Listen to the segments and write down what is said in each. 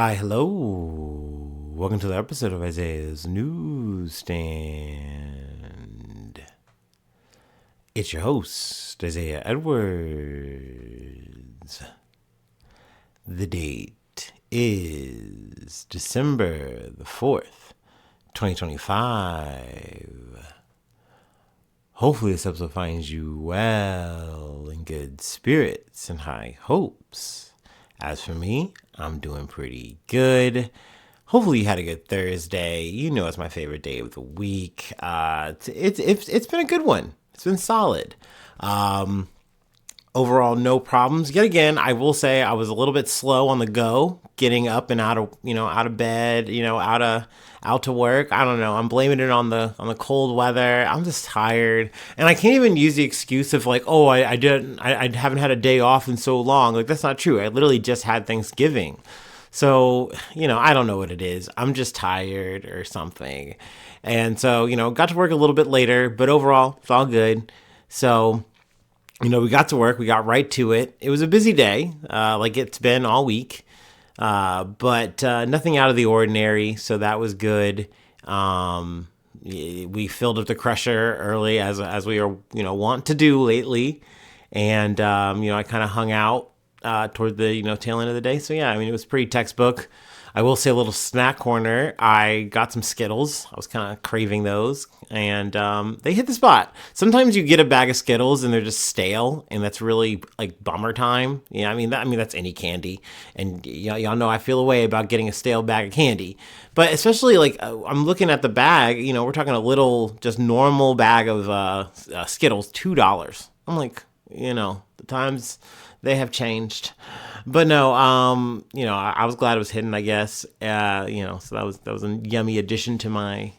Hi, hello. Welcome to the episode of Isaiah's Newsstand. It's your host, Isaiah Edwards. The date is December the 4th, 2025. Hopefully this episode finds you well, in good spirits and high hopes. As for me, I'm doing pretty good. Hopefully you had a good Thursday. You know it's my favorite day of the week. It's been a good one. It's been solid. Overall, no problems. Yet again, I will say I was a little bit slow on the go, getting up and out of bed, out to work. I don't know. I'm blaming it on the cold weather. I'm just tired, and I can't even use the excuse of like, oh, I haven't had a day off in so long. Like that's not true. I literally just had Thanksgiving. So, I don't know what it is. I'm just tired or something. And so, got to work a little bit later, but overall, it's all good. So, we got to work. We got right to it. It was a busy day, like it's been all week, but nothing out of the ordinary. So that was good. We filled up the crusher early, as we are, want to do lately, and I kind of hung out toward the tail end of the day. So yeah, it was pretty textbook. I will say a little snack corner. I got some Skittles. I was kind of craving those, and they hit the spot. Sometimes you get a bag of Skittles and they're just stale, and that's really like bummer time. Yeah, that's any candy, and y'all know I feel a way about getting a stale bag of candy. But especially like I'm looking at the bag. We're talking a little just normal bag of Skittles, $2. I'm like, the times they have changed. But no, I was glad it was hidden, I guess. So that was a yummy addition to my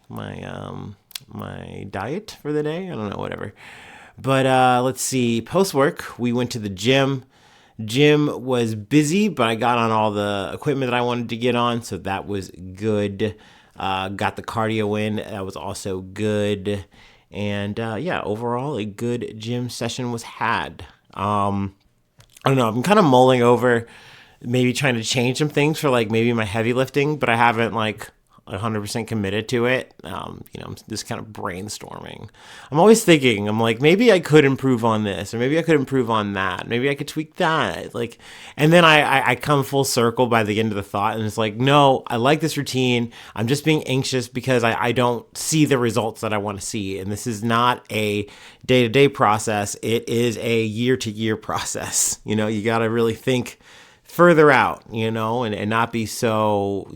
diet for the day. I don't know, whatever. But let's see. Post work, we went to the gym. Gym was busy, but I got on all the equipment that I wanted to get on, so that was good. Got the cardio in. That was also good. And overall, a good gym session was had. I don't know. I'm kind of mulling over maybe trying to change some things for like maybe my heavy lifting, but I haven't like 100% committed to it. I'm just kind of brainstorming. I'm always thinking, I'm like, maybe I could improve on this, or maybe I could improve on that. Maybe I could tweak that. And then I come full circle by the end of the thought, and it's like, no, I like this routine. I'm just being anxious because I don't see the results that I want to see. And this is not a day-to-day process. It is a year-to-year process. You got to really think further out, and not be so,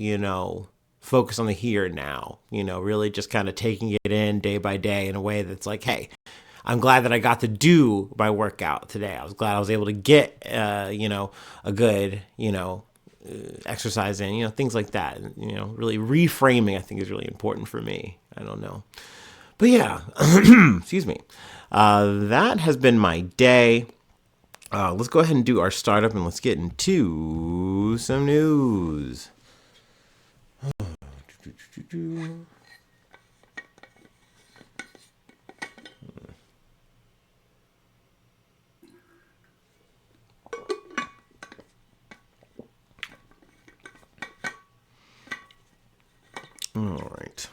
focus on the here and now, really just kind of taking it in day by day in a way that's like, hey, I'm glad that I got to do my workout today. I was glad I was able to get, a good, exercise in, things like that. Really reframing, I think, is really important for me. I don't know. But yeah, excuse me. That has been my day. Let's go ahead and do our startup and let's get into some news. All right.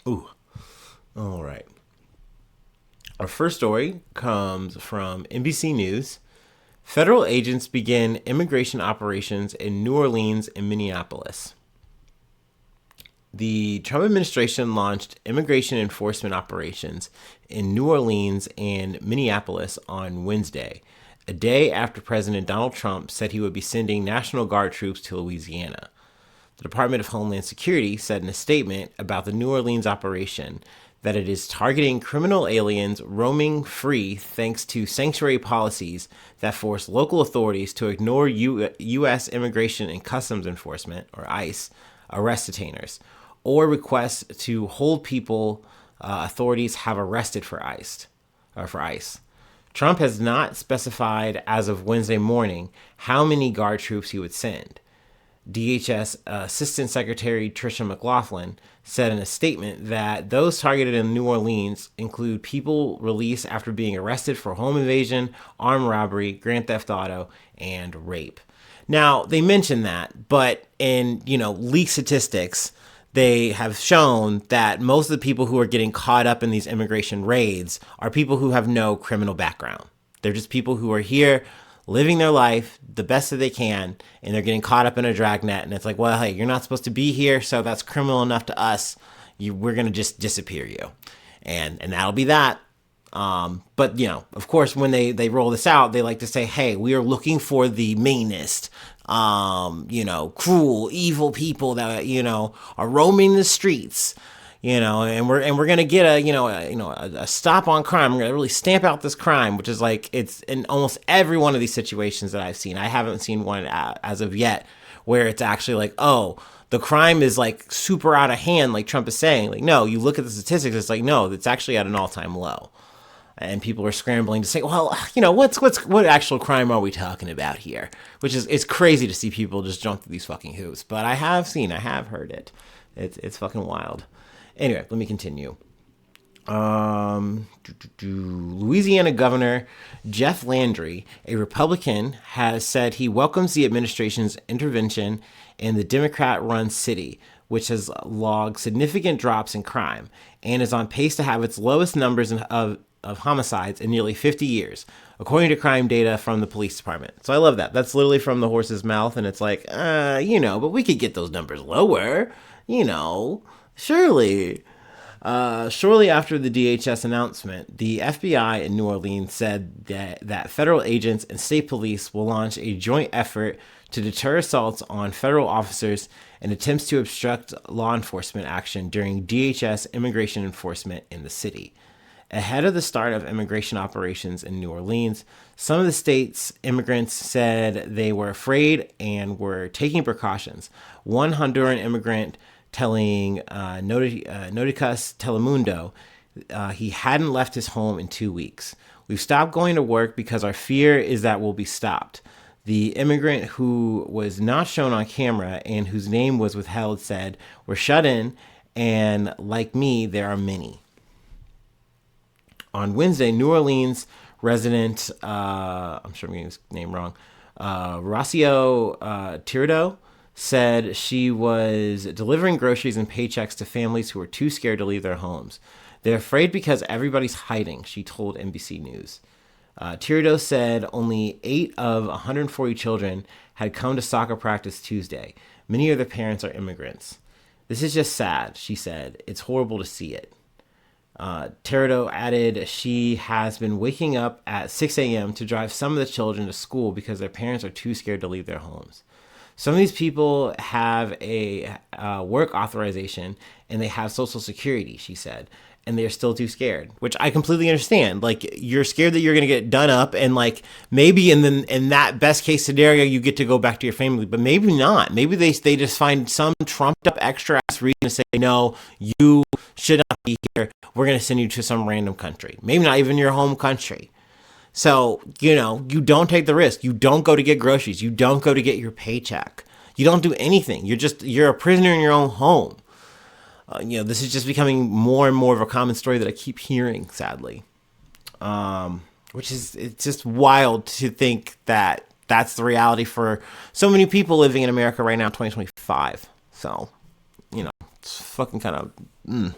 Ooh. All right. Our first story comes from NBC News. Federal agents begin immigration operations in New Orleans and Minneapolis. The Trump administration launched immigration enforcement operations in New Orleans and Minneapolis on Wednesday, a day after President Donald Trump said he would be sending National Guard troops to Louisiana. The Department of Homeland Security said in a statement about the New Orleans operation that it is targeting criminal aliens roaming free thanks to sanctuary policies that force local authorities to ignore U.S. Immigration and Customs Enforcement, or ICE, arrest detainers, or requests to hold people authorities have arrested for ICE. Trump has not specified as of Wednesday morning how many guard troops he would send. DHS Assistant Secretary Tricia McLaughlin said in a statement that those targeted in New Orleans include people released after being arrested for home invasion, armed robbery, grand theft auto, and rape. Now, they mentioned that, but in, leaked statistics, they have shown that most of the people who are getting caught up in these immigration raids are people who have no criminal background. They're just people who are here living their life the best that they can, and they're getting caught up in a dragnet. And it's like, well, hey, you're not supposed to be here, so that's criminal enough to us. We're going to just disappear you. And that'll be that. But, of course, when they roll this out, they like to say, hey, we are looking for the meanest, cruel, evil people that, are roaming the streets, and we're going to get a stop on crime. We're going to really stamp out this crime, which is like, it's in almost every one of these situations that I've seen. I haven't seen one as of yet where it's actually like, oh, the crime is like super out of hand, like Trump is saying. Like, no, you look at the statistics, it's like, no, it's actually at an all-time low. And people are scrambling to say, well, what actual crime are we talking about here? Which is, it's crazy to see people just jump through these fucking hoops. But I have heard it. It's fucking wild. Anyway, let me continue. Louisiana Governor Jeff Landry, a Republican, has said he welcomes the administration's intervention in the Democrat-run city, which has logged significant drops in crime and is on pace to have its lowest numbers of homicides in nearly 50 years, according to crime data from the police department. So I love that. That's literally from the horse's mouth, and it's like, but we could get those numbers lower, surely. Shortly after the DHS announcement, the FBI in New Orleans said that federal agents and state police will launch a joint effort to deter assaults on federal officers and attempts to obstruct law enforcement action during DHS immigration enforcement in the city. Ahead of the start of immigration operations in New Orleans, some of the state's immigrants said they were afraid and were taking precautions. One Honduran immigrant telling Noticas Telemundo he hadn't left his home in 2 weeks. We've stopped going to work because our fear is that we'll be stopped. The immigrant, who was not shown on camera and whose name was withheld, said, "We're shut in, and like me, there are many." On Wednesday, New Orleans resident, I'm sure I'm getting his name wrong, Rocio Tirado, said she was delivering groceries and paychecks to families who were too scared to leave their homes. They're afraid because everybody's hiding, she told NBC News. Tirado said only 8 of 140 children had come to soccer practice Tuesday. Many of their parents are immigrants. This is just sad, she said. It's horrible to see it. Tirado added she has been waking up at 6 a.m. to drive some of the children to school because their parents are too scared to leave their homes. Some of these people have a work authorization and they have Social Security, she said, and they're still too scared, which I completely understand. Like, you're scared that you're going to get done up, and like maybe in that best case scenario you get to go back to your family, but maybe not. Maybe they just find some trumped up extra ass reason to say, no, you should not be here. We're going to send you to some random country, maybe not even your home country. So, you don't take the risk. You don't go to get groceries. You don't go to get your paycheck. You don't do anything. You're a prisoner in your own home. This is just becoming more and more of a common story that I keep hearing, sadly. It's just wild to think that that's the reality for so many people living in America right now, 2025. So, it's fucking kind of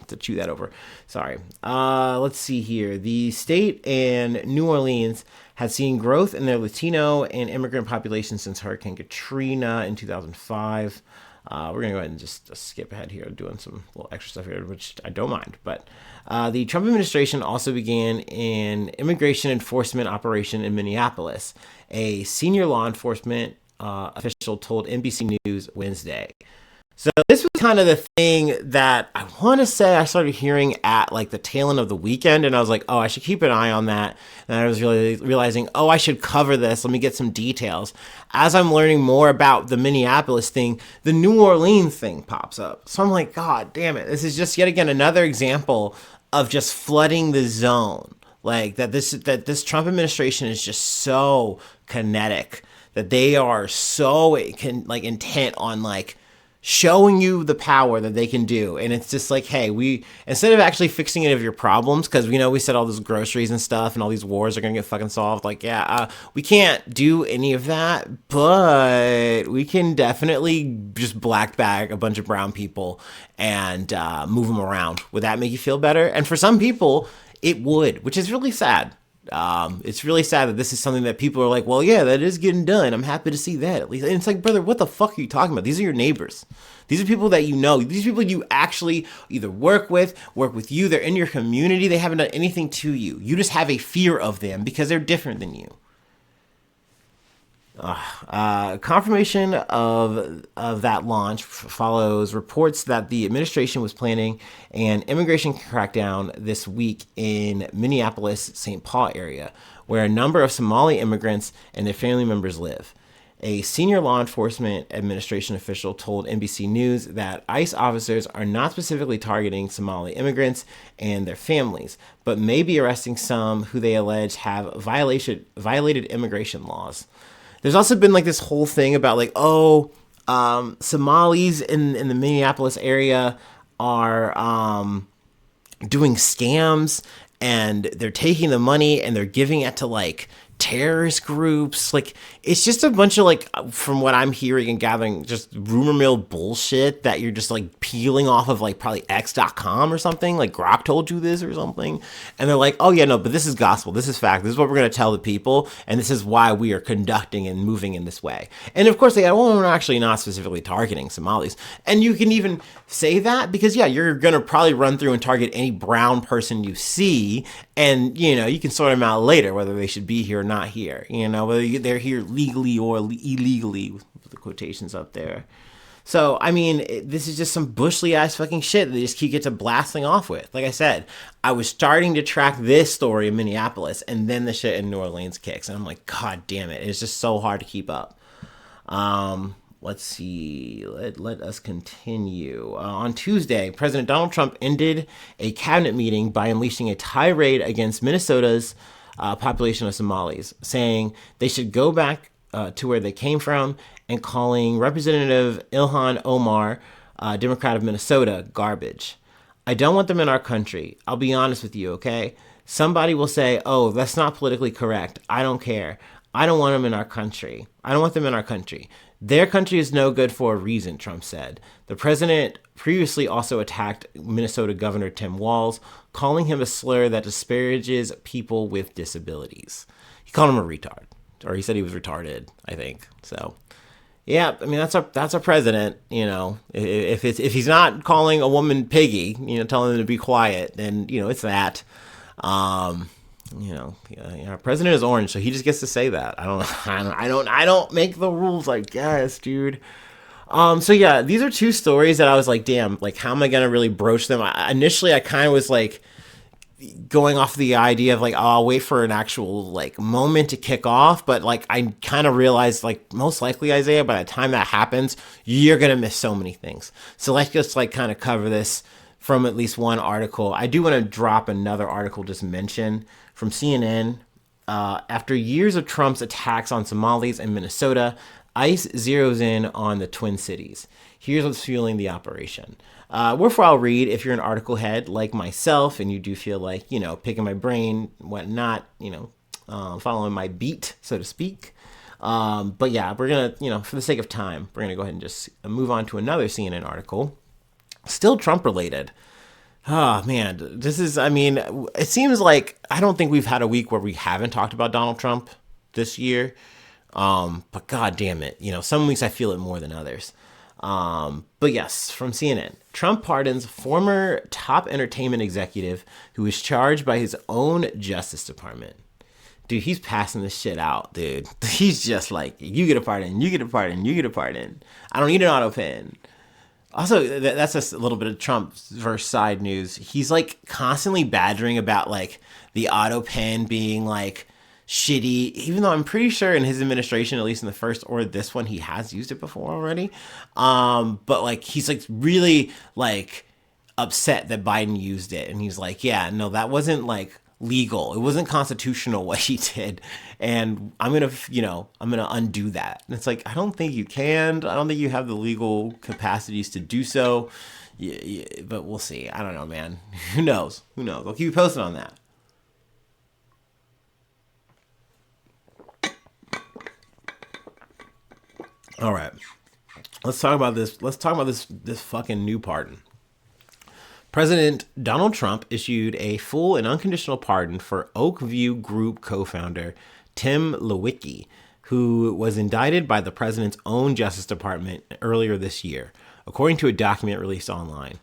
to chew that over. Sorry. Let's see here. The state and New Orleans has seen growth in their Latino and immigrant population since Hurricane Katrina in 2005. We're going to go ahead and just skip ahead here, doing some little extra stuff here, which I don't mind. But the Trump administration also began an immigration enforcement operation in Minneapolis, a senior law enforcement official told NBC News Wednesday. So this was kind of the thing that I want to say I started hearing at like the tail end of the weekend, and I was like, oh, I should keep an eye on that. And I was really realizing, oh, I should cover this. Let me get some details. As I'm learning more about the Minneapolis thing, the New Orleans thing pops up. So I'm like, God damn it. This is just yet again another example of just flooding the zone. Like that this Trump administration is just so kinetic that they are so intent on like showing you the power that they can do. And it's just like, hey, we, instead of actually fixing any of your problems, because we know we said all those groceries and stuff and all these wars are going to get fucking solved. Like, yeah, we can't do any of that, but we can definitely just black bag a bunch of brown people and move them around. Would that make you feel better? And for some people, it would, which is really sad. It's really sad that this is something that people are like, well, yeah, that is getting done. I'm happy to see that at least. And it's like, brother, what the fuck are you talking about? These are your neighbors. These are people that you know. These people you actually either work with you. They're in your community. They haven't done anything to you. You just have a fear of them because they're different than you. Confirmation of that launch follows reports that the administration was planning an immigration crackdown this week in Minneapolis, St. Paul area, where a number of Somali immigrants and their family members live. A senior law enforcement administration official told NBC News that ICE officers are not specifically targeting Somali immigrants and their families, but may be arresting some who they allege have violated immigration laws. There's also been like this whole thing about like, Somalis in the Minneapolis area are doing scams and they're taking the money and they're giving it to like terrorist groups. Like, it's just a bunch of like, from what I'm hearing and gathering, just rumor mill bullshit that you're just like peeling off of like probably x.com or something. Like Grok told you this or something. And they're like, oh yeah, no, but this is gospel. This is fact. This is what we're going to tell the people. And this is why we are conducting and moving in this way. And of course they go, well, we're actually not specifically targeting Somalis. And you can even say that because yeah, you're going to probably run through and target any brown person you see. And, you know, you can sort them out later, whether they should be here or not here, you know, whether they're here legally or illegally, with the quotations up there. So, I mean, this is just some bushly ass fucking shit that they just keep get to blasting off with. Like I said, I was starting to track this story in Minneapolis and then the shit in New Orleans kicks. And I'm like, God damn it. It's just so hard to keep up. Let's see. Let us continue. On Tuesday, President Donald Trump ended a cabinet meeting by unleashing a tirade against Minnesota's population of Somalis, saying they should go back to where they came from and calling Representative Ilhan Omar, Democrat of Minnesota, garbage. I don't want them in our country. I'll be honest with you, okay? Somebody will say, oh, that's not politically correct. I don't care. I don't want them in our country. I don't want them in our country. Their country is no good for a reason, Trump said. The president previously also attacked Minnesota Governor Tim Walz, calling him a slur that disparages people with disabilities. He called him a retard, or he said he was retarded, I think. So, yeah, I mean, that's our president, you know. If he's not calling a woman piggy, you know, telling them to be quiet, then, you know, it's that. Our president is orange, so he just gets to say that. I don't make the rules, I guess, dude. So yeah, these are two stories that I was like, damn, like, how am I gonna really broach them? Initially, I kind of was like going off the idea of like, oh, I'll wait for an actual like moment to kick off, but like I kind of realized like most likely, Isaiah, by the time that happens, you're gonna miss so many things. So let's just like kind of cover this from at least one article. I do want to drop another article just mention from CNN. After years of Trump's attacks on Somalis in Minnesota, ICE zeroes in on the Twin Cities. Here's what's fueling the operation. Worthwhile read if you're an article head like myself and you do feel like, you know, picking my brain, whatnot, you know, following my beat, so to speak. But yeah, we're going to, you know, for the sake of time, we're going to go ahead and just move on to another CNN article. Still Trump related. Oh, man, this is, I mean, it seems like I don't think we've had a week where we haven't talked about Donald Trump this year. But God damn it, you know, some weeks I feel it more than others. But yes, from CNN, Trump pardons former top entertainment executive who was charged by his own Justice Department. Dude, he's passing this shit out, dude. He's just like, you get a pardon, you get a pardon, you get a pardon. I don't need an auto pen. Also, that's just a little bit of Trump versus side news. He's like constantly badgering about like the auto pen being like shitty, even though I'm pretty sure in his administration, at least in the first or this one, he has used it before already. But like he's like really like upset that Biden used it. And he's like, yeah, no, that wasn't like legal. It wasn't constitutional what he did. And I'm going to undo that. And it's like, I don't think you can. I don't think you have the legal capacities to do so. Yeah, but we'll see. I don't know, man. Who knows? I'll keep you posted on that. All right. Let's talk about this. Let's talk about this fucking new pardon. President Donald Trump issued a full and unconditional pardon for Oakview Group co-founder Tim Leiweke, who was indicted by the president's own Justice Department earlier this year, according to a document released online.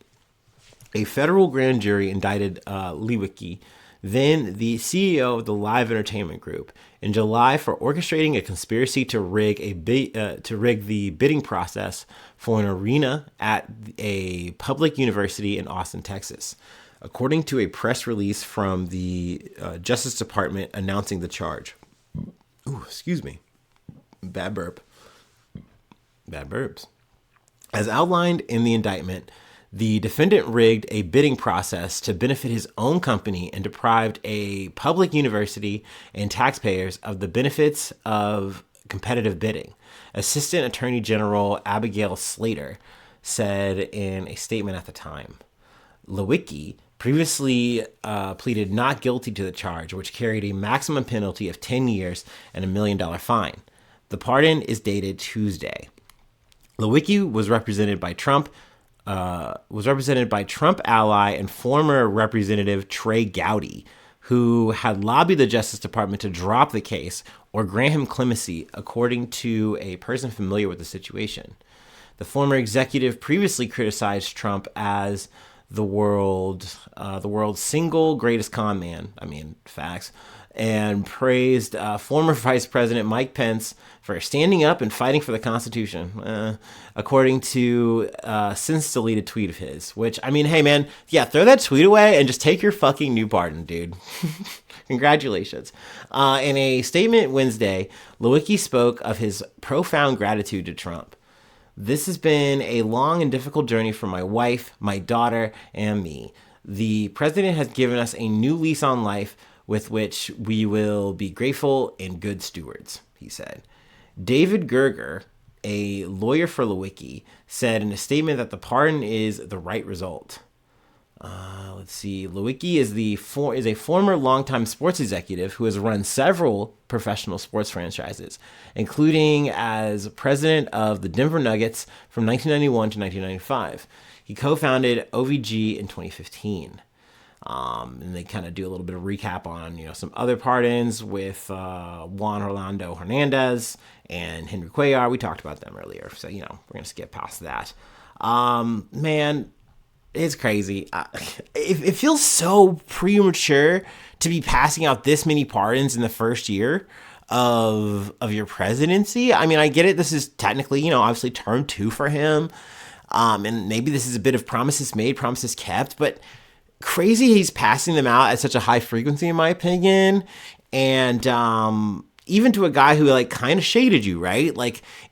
A federal grand jury indicted Leiweke, then the CEO of the Live Entertainment Group, in July for orchestrating a conspiracy to rig the bidding process for an arena at a public university in Austin, Texas, according to a press release from the Justice Department announcing the charge. Ooh, excuse me. Bad burp. Bad burps. As outlined in the indictment, the defendant rigged a bidding process to benefit his own company and deprived a public university and taxpayers of the benefits of competitive bidding. Assistant Attorney General Abigail Slater said in a statement at the time. Leiweke previously pleaded not guilty to the charge, which carried a maximum penalty of 10 years and $1 million fine. The pardon is dated Tuesday. Leiweke was represented by Trump ally and former Representative Trey Gowdy, who had lobbied the Justice Department to drop the case or grant him clemency, according to a person familiar with the situation. The former executive previously criticized Trump as the world's single greatest con man. I mean, facts. And praised former Vice President Mike Pence for standing up and fighting for the Constitution, according to a since deleted tweet of his. Which, I mean, hey, man, yeah, throw that tweet away and just take your fucking new pardon, dude. Congratulations. In a statement Wednesday, Leiweke spoke of his profound gratitude to Trump. This has been a long and difficult journey for my wife, my daughter, and me. The president has given us a new lease on life with which we will be grateful and good stewards, he said. David Gerger, a lawyer for Leiweke, said in a statement that the pardon is the right result. Let's see. Leiweke is a former longtime sports executive who has run several professional sports franchises, including as president of the Denver Nuggets from 1991 to 1995. He co-founded OVG in 2015. And they kind of do a little bit of recap on, some other pardons with Juan Orlando Hernandez and Henry Cuellar. We talked about them earlier, so, we're going to skip past that. Man, it's crazy. It feels so premature to be passing out this many pardons in the first year of your presidency. I mean, I get it. This is technically, obviously term 2 for him. And maybe this is a bit of promises made, promises kept, but crazy he's passing them out at such a high frequency, in my opinion. And even to a guy who kind of shaded you, right?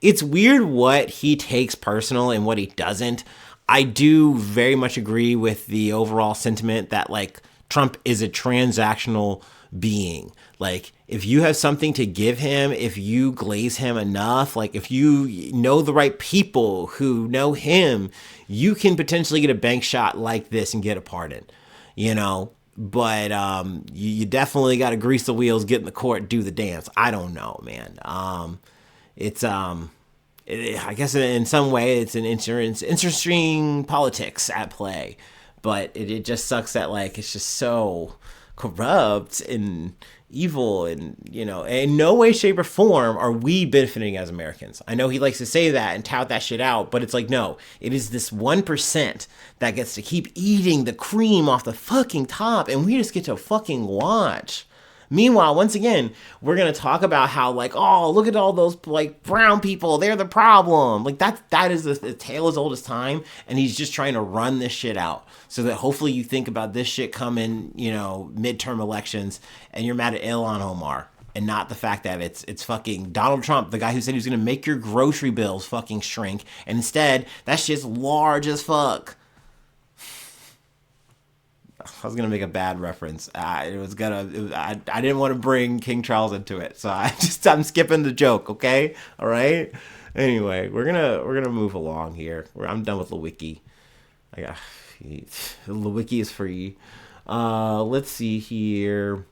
It's weird what he takes personal and what he doesn't. I do very much agree with the overall sentiment that Trump is a transactional being. If you have something to give him, if you glaze him enough, if you know the right people who know him, you can potentially get a bank shot like this and get a pardon, but you definitely got to grease the wheels, get in the court, do the dance. I don't know, man. I guess in some way it's an interesting politics at play, but it just sucks that it's just so corrupt and evil, and in no way, shape, or form are we benefiting as Americans. I know he likes to say that and tout that shit out, but it's no, it is this 1% that gets to keep eating the cream off the fucking top, and we just get to fucking watch. Meanwhile, once again, we're going to talk about how oh, look at all those brown people, they're the problem. That is the tale as old as time, and he's just trying to run this shit out so that hopefully you think about this shit coming, midterm elections, and you're mad at Ilhan Omar and not the fact that it's fucking Donald Trump, the guy who said he was going to make your grocery bills fucking shrink, and instead that shit's large as fuck. I was gonna make a bad reference. I didn't want to bring King Charles into it, so I'm skipping the joke. Okay, all right. Anyway, we're gonna move along here. I'm done with Leiweke. I got Leiweke is free. Let's see here.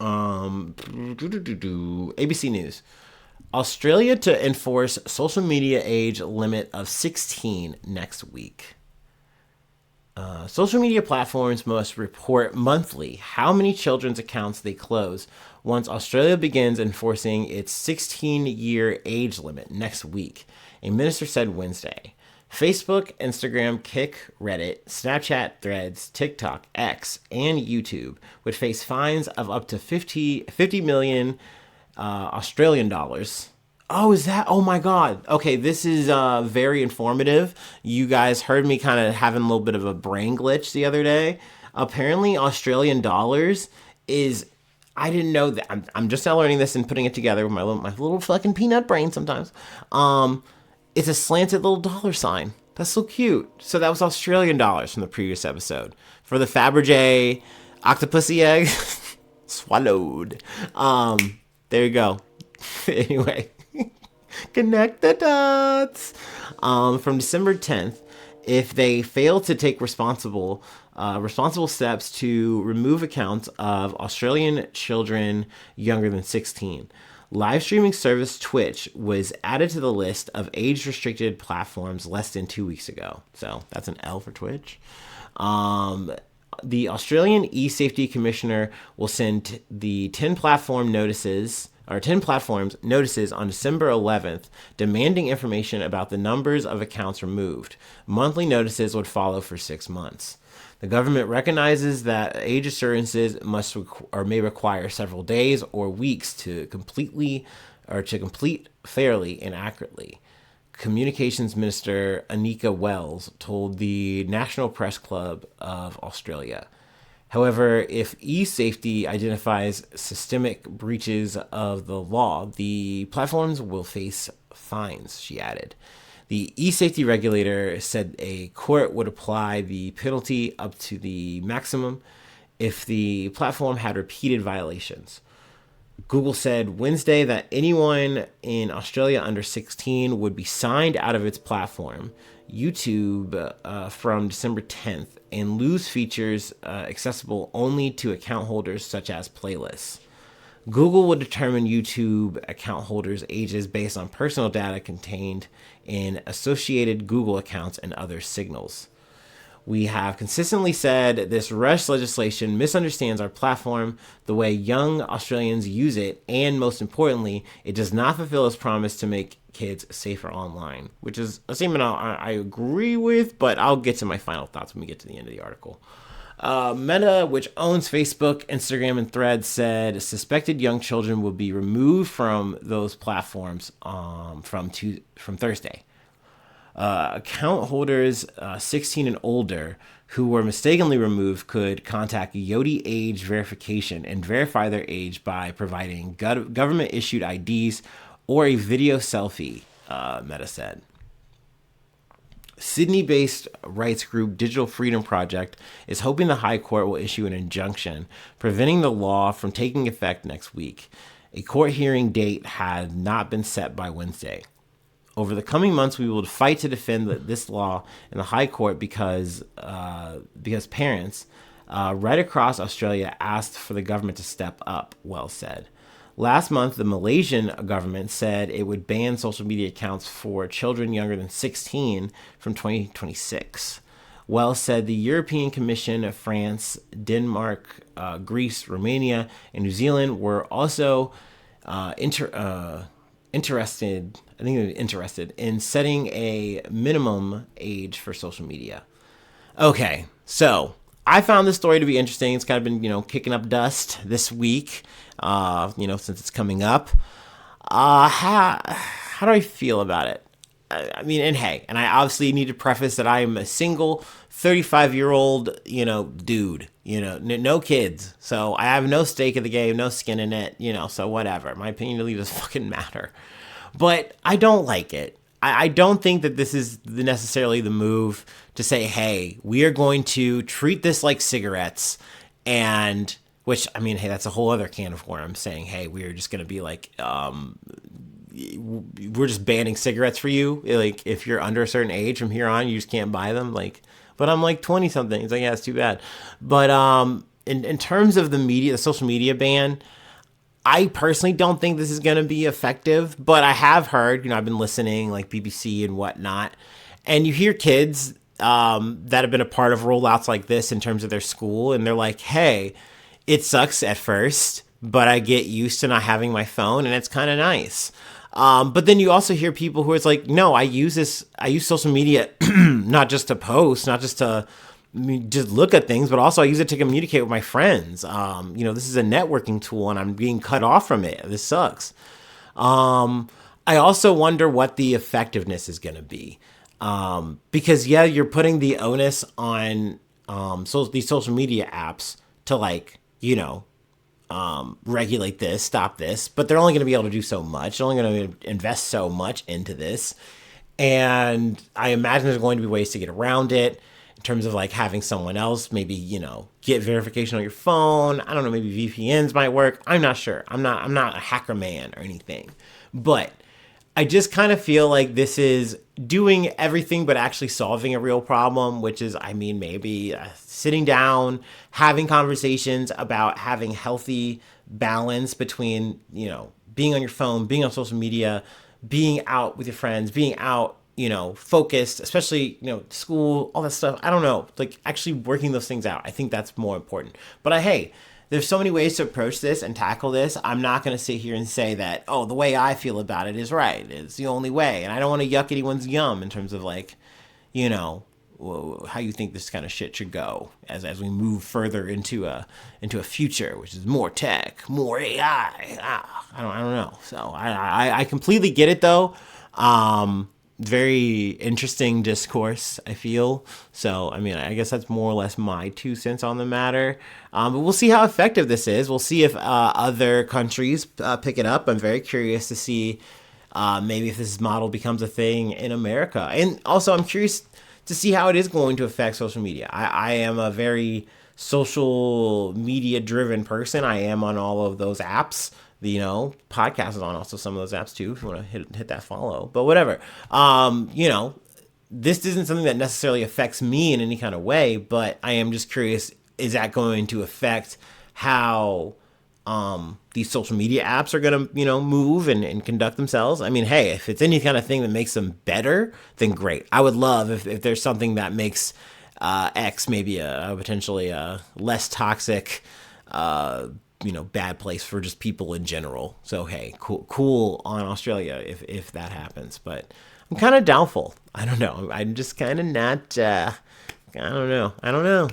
ABC News. Australia to enforce social media age limit of 16 next week. Social media platforms must report monthly how many children's accounts they close once Australia begins enforcing its 16-year age limit next week, a minister said Wednesday. Facebook, Instagram, Kik, Reddit, Snapchat, Threads, TikTok, X, and YouTube would face fines of up to 50 million Australian dollars. Oh, is that? Oh my God. Okay, this is very informative. You guys heard me kind of having a little bit of a brain glitch the other day. Apparently, Australian dollars is. I didn't know that. I'm just now learning this and putting it together with my little fucking peanut brain sometimes. It's a slanted little dollar sign. That's so cute. So that was Australian dollars from the previous episode. For the Fabergé octopusy egg, swallowed. There you go. Anyway. Connect the dots. From December 10th, if they fail to take responsible steps to remove accounts of Australian children younger than 16. Live streaming service Twitch was added to the list of age-restricted platforms less than 2 weeks ago. So that's an L for Twitch. The Australian e-safety commissioner will send the 10 platforms notices on December 11th demanding information about the numbers of accounts removed. Monthly notices would follow for 6 months. The government recognizes that age assurances may require several days or weeks to complete fairly and accurately. Communications Minister Anika Wells told the National Press Club of Australia. However, if e-safety identifies systemic breaches of the law, the platforms will face fines, she added. The e-safety regulator said a court would apply the penalty up to the maximum if the platform had repeated violations. Google said Wednesday that anyone in Australia under 16 would be signed out of its platform, YouTube, from December 10th, and lose features accessible only to account holders such as playlists. Google will determine YouTube account holders' ages based on personal data contained in associated Google accounts and other signals. We have consistently said this rush legislation misunderstands our platform, the way young Australians use it, and most importantly, it does not fulfill its promise to make kids safer online, which is a statement I agree with, but I'll get to my final thoughts when we get to the end of the article. Meta, which owns Facebook, Instagram, and Threads, said suspected young children will be removed from those platforms from Thursday. Account holders 16 and older who were mistakenly removed could contact Yoti age verification and verify their age by providing government-issued IDs or a video selfie, Meta said. Sydney-based rights group Digital Freedom Project is hoping the High Court will issue an injunction preventing the law from taking effect next week. A court hearing date had not been set by Wednesday. Over the coming months, we will fight to defend this law in the High Court because parents right across Australia asked for the government to step up, Wells said. Last month, the Malaysian government said it would ban social media accounts for children younger than 16 from 2026. Wells said the European Commission, France, Denmark, Greece, Romania, and New Zealand were also interested in setting a minimum age for social media. Okay, so I found this story to be interesting. It's kind of been, kicking up dust this week, since it's coming up. How do I feel about it? I mean, and I obviously need to preface that I am a single 35-year-old, dude, no kids. So I have no stake in the game, no skin in it, so whatever. My opinion really doesn't fucking matter. But I don't like it. I don't think that this is necessarily the move to say, hey, we are going to treat this like cigarettes, and which, I mean, hey, that's a whole other can of worms, saying, hey, we're just going to be like, we're just banning cigarettes for you. Like, if you're under a certain age from here on, you just can't buy them. Like, but I'm like 20 something. It's like, yeah, it's too bad. But in terms of the media, the social media ban, I personally don't think this is going to be effective, but I have heard, I've been listening like BBC and whatnot, and you hear kids that have been a part of rollouts like this in terms of their school, and they're like, hey, it sucks at first, but I get used to not having my phone, and it's kind of nice. But then you also hear people who it's like, no, I use social media not just to post, not just to just look at things, but also I use it to communicate with my friends. This is a networking tool and I'm being cut off from it. This sucks. I also wonder what the effectiveness is going to be. Because yeah, you're putting the onus on these social media apps to regulate this, stop this, but they're only going to be able to do so much. They're only going to invest so much into this. And I imagine there's going to be ways to get around it in terms of like having someone else maybe, get verification on your phone. I don't know, maybe VPNs might work. I'm not sure. I'm not a hacker man or anything. But I just kind of feel like this is doing everything but actually solving a real problem, which is, I mean, maybe sitting down, having conversations about having healthy balance between, being on your phone, being on social media, being out with your friends, being out, focused, especially, school, all that stuff. I don't know, like actually working those things out. I think that's more important. But hey, there's so many ways to approach this and tackle this. I'm not going to sit here and say that, oh, the way I feel about it is right. It's the only way. And I don't want to yuck anyone's yum in terms of like, how you think this kind of shit should go as we move further into a future, which is more tech, more AI. I don't know. So I completely get it though. Very interesting discourse, I feel. So, I mean, I guess that's more or less my 2 cents on the matter. But we'll see how effective this is. We'll see if other countries pick it up. I'm very curious to see maybe if this model becomes a thing in America. And also, I'm curious to see how it is going to affect social media. I am a very social media driven person. I am on all of those apps. The podcast is on also some of those apps too if you want to hit that follow, but whatever. This isn't something that necessarily affects me in any kind of way, but I am just curious, is that going to affect how these social media apps are going to move and conduct themselves? I mean, hey, if it's any kind of thing that makes them better, then great. I would love if there's something that makes X maybe a potentially less toxic bad place for just people in general. So hey, cool on Australia if that happens. But I'm kind of doubtful. I don't know. I'm just kind of not. I don't know.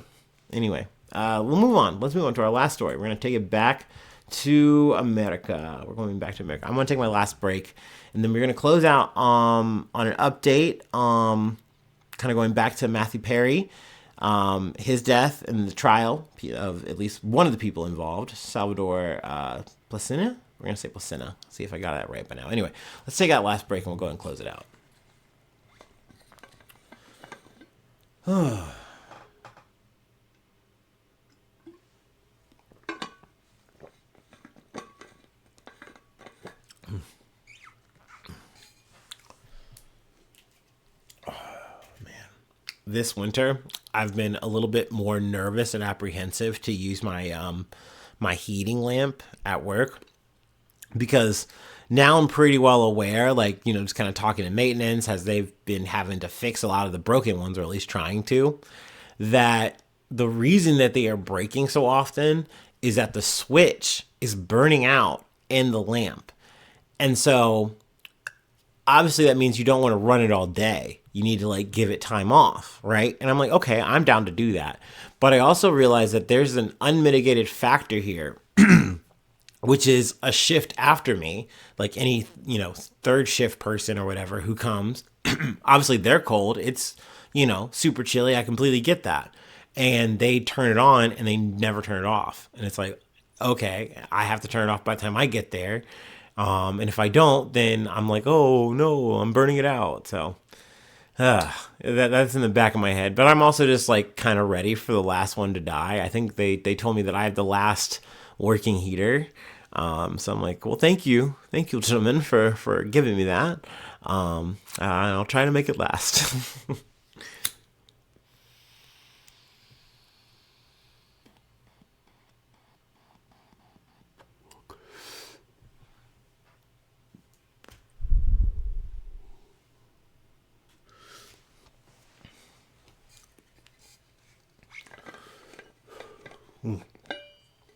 Anyway, we'll move on. Let's move on to our last story. We're gonna take it back to America. We're going back to America. I'm gonna take my last break, and then we're gonna close out on an update. Kind of going back to Matthew Perry. His death and the trial of at least one of the people involved, Salvador Placina. We're going to say Placina. See if I got that right by now. Anyway, let's take that last break and we'll go ahead and close it out. This winter, I've been a little bit more nervous and apprehensive to use my my heating lamp at work because now I'm pretty well aware, like, just kind of talking to maintenance as they've been having to fix a lot of the broken ones, or at least trying to, that the reason that they are breaking so often is that the switch is burning out in the lamp. And so obviously that means you don't want to run it all day. You need to like give it time off, right? And I'm like, okay, I'm down to do that. But I also realize that there's an unmitigated factor here, which is a shift after me, like any, third shift person or whatever who comes. Obviously they're cold. It's, super chilly. I completely get that. And they turn it on and they never turn it off. And it's like, okay, I have to turn it off by the time I get there. And if I don't, then I'm like, oh no, I'm burning it out. So that's in the back of my head. But I'm also just like kind of ready for the last one to die. I think they told me that I have the last working heater. So I'm like, well, thank you, gentlemen, for giving me that. I'll try to make it last.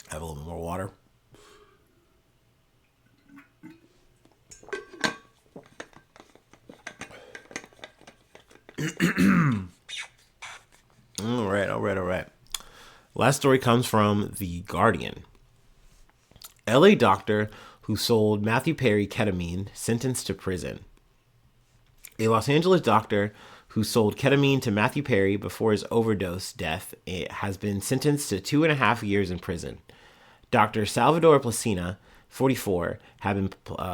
Have a little bit more water. All right. Last story comes from The Guardian. LA doctor who sold Matthew Perry ketamine sentenced to prison. A Los Angeles doctor who sold ketamine to Matthew Perry before his overdose death has been sentenced to 2.5 years in prison. Dr. Salvador Placina, 44, had been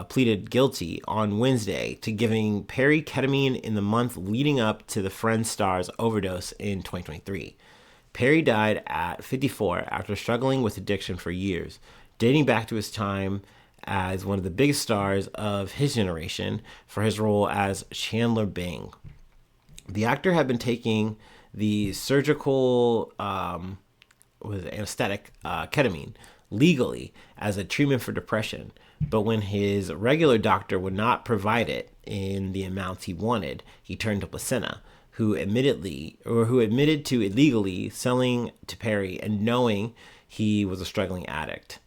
pleaded guilty on Wednesday to giving Perry ketamine in the month leading up to the Friends star's overdose in 2023. Perry died at 54 after struggling with addiction for years, dating back to his time as one of the biggest stars of his generation for his role as Chandler Bing. The actor had been taking the surgical anesthetic ketamine legally as a treatment for depression, but when his regular doctor would not provide it in the amounts he wanted, he turned to Placenta, who admitted to illegally selling to Perry and knowing he was a struggling addict.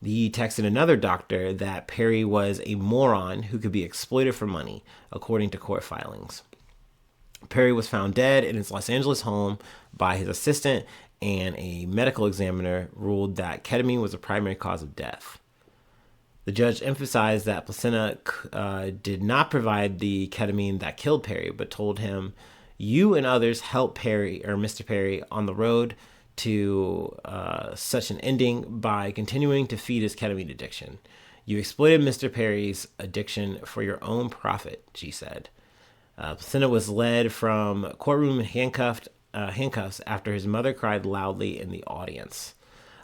He texted another doctor that Perry was a moron who could be exploited for money, according to court filings. Perry was found dead in his Los Angeles home by his assistant, and a medical examiner ruled that ketamine was the primary cause of death. The judge emphasized that Placenta did not provide the ketamine that killed Perry, but told him, "You and others helped Perry or Mr. Perry on the road to such an ending by continuing to feed his ketamine addiction. You exploited Mr. Perry's addiction for your own profit," she said. Placenta was led from courtroom in handcuffs after his mother cried loudly in the audience.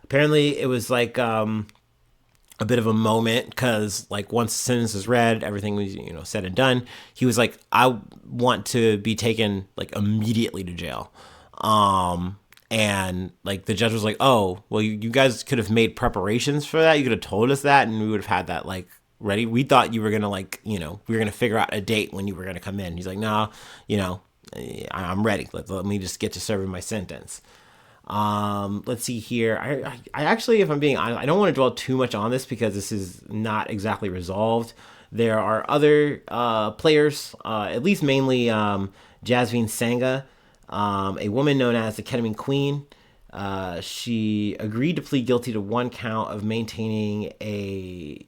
Apparently, it was like a bit of a moment because, like, once the sentence was read, everything was said and done. He was like, "I want to be taken like immediately to jail." And like the judge was like, "Oh, well, you guys could have made preparations for that. You could have told us that, and we would have had that like ready. We thought you were gonna we were gonna figure out a date when you were gonna come in." He's like, "No, I'm ready. Let me just get to serving my sentence." Let's see here. I actually, if I'm being honest, I don't want to dwell too much on this because this is not exactly resolved. There are other players, at least mainly Jasmine Sanga, a woman known as the Ketamine Queen. She agreed to plead guilty to one count of maintaining a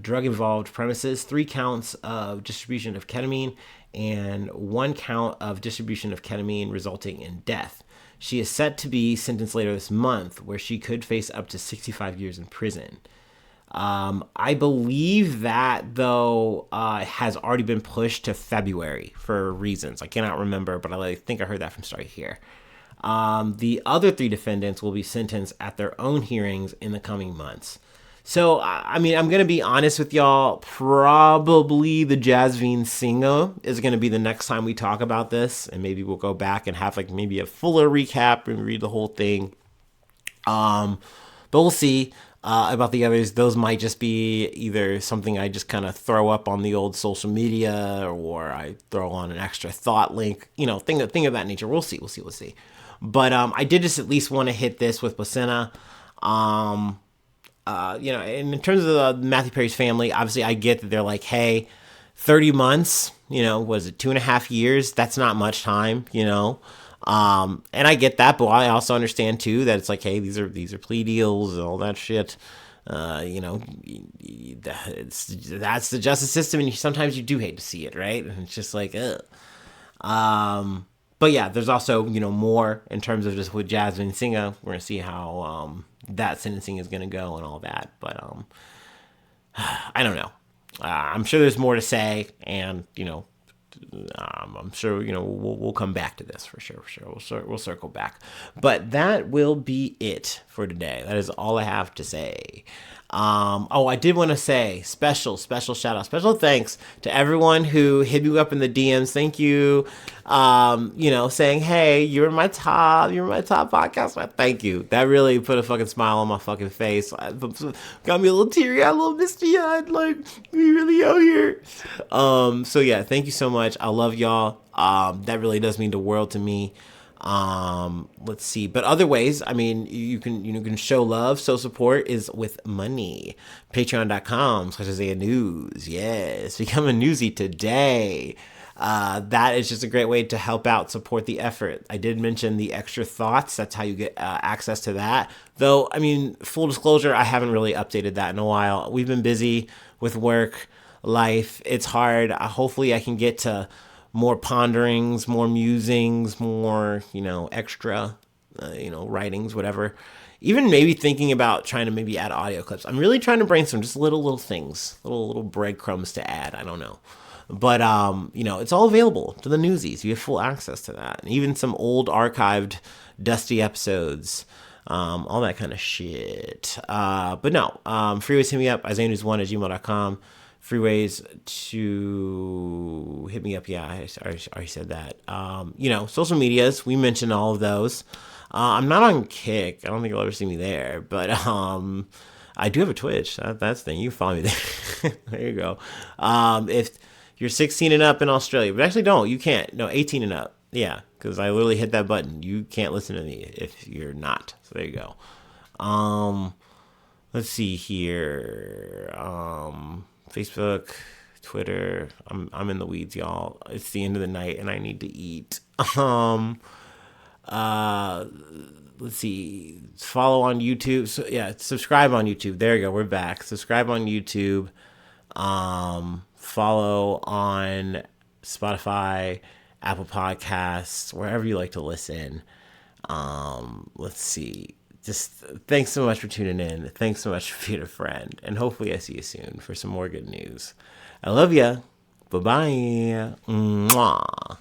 drug-involved premises, 3 counts of distribution of ketamine, and 1 count of distribution of ketamine resulting in death. She is set to be sentenced later this month, where she could face up to 65 years in prison. I believe that, though, has already been pushed to February for reasons. I cannot remember, but I think I heard that from Start Here. The other 3 defendants will be sentenced at their own hearings in the coming months. So, I mean, I'm going to be honest with y'all. Probably the Jasmine Singa is going to be the next time we talk about this. And maybe we'll go back and have like maybe a fuller recap and read the whole thing. But we'll see. About the others, those might just be either something I just kind of throw up on the old social media, or I throw on an extra thought link, thing of that nature. We'll see. But I did just at least want to hit this with Placenta. And in terms of Matthew Perry's family, obviously I get that they're like, hey, 30 months, was it 2.5 years? That's not much time, and I get that, but I also understand too that it's like, hey, these are plea deals and all that shit. That's the justice system, and sometimes you do hate to see it, right? And it's just like, ugh. But yeah, there's also more in terms of just with Jasmine Singa. We're gonna see how that sentencing is gonna go and all that. But I don't know. I'm sure there's more to say, and I'm sure we'll come back to this for sure. For sure, we'll circle back. But that will be it for today. That is all I have to say. I did want to say special shout out, special thanks to everyone who hit me up in the DMs. Thank you. Saying, hey, you're my top podcast. Thank you. That really put a fucking smile on my fucking face. Got me a little teary, a little misty eyed. Like, we really out here. So yeah, thank you so much. I love y'all. That really does mean the world to me. Let's see, but other ways, I mean, you can show love, show support is with money. Patreon.com/Isaiah News. Yes, become a newsie today. That is just a great way to help out, support the effort. I did mention the extra thoughts. That's how you get access to that. Though, I mean, full disclosure, I haven't really updated that in a while. We've been busy with work, life. It's hard. Hopefully I can get to more ponderings, more musings, more, extra, writings, whatever. Even maybe thinking about trying to maybe add audio clips. I'm really trying to brainstorm just little things, little breadcrumbs to add. I don't know. But, it's all available to the newsies. You have full access to that. And even some old archived dusty episodes, all that kind of shit. But no, freeways hit me up, IsaiahNews1@gmail.com. Freeways to hit me up. Yeah, I already said that. Social medias, we mentioned all of those. I'm not on Kick. I don't think you'll ever see me there, but I do have a Twitch. That's the thing. You can follow me there. There you go. If you're 16 and up in Australia, but actually don't. You can't. No, 18 and up. Yeah, because I literally hit that button. You can't listen to me if you're not. So there you go. Let's see here. Facebook, Twitter. I'm in the weeds, y'all. It's the end of the night and I need to eat. Let's see. Follow on YouTube. So yeah, subscribe on YouTube. There you go. We're back. Subscribe on YouTube. Follow on Spotify, Apple Podcasts, wherever you like to listen. Let's see. Just thanks so much for tuning in. Thanks so much for being a friend. And hopefully I see you soon for some more good news. I love ya. Bye-bye. Mwah.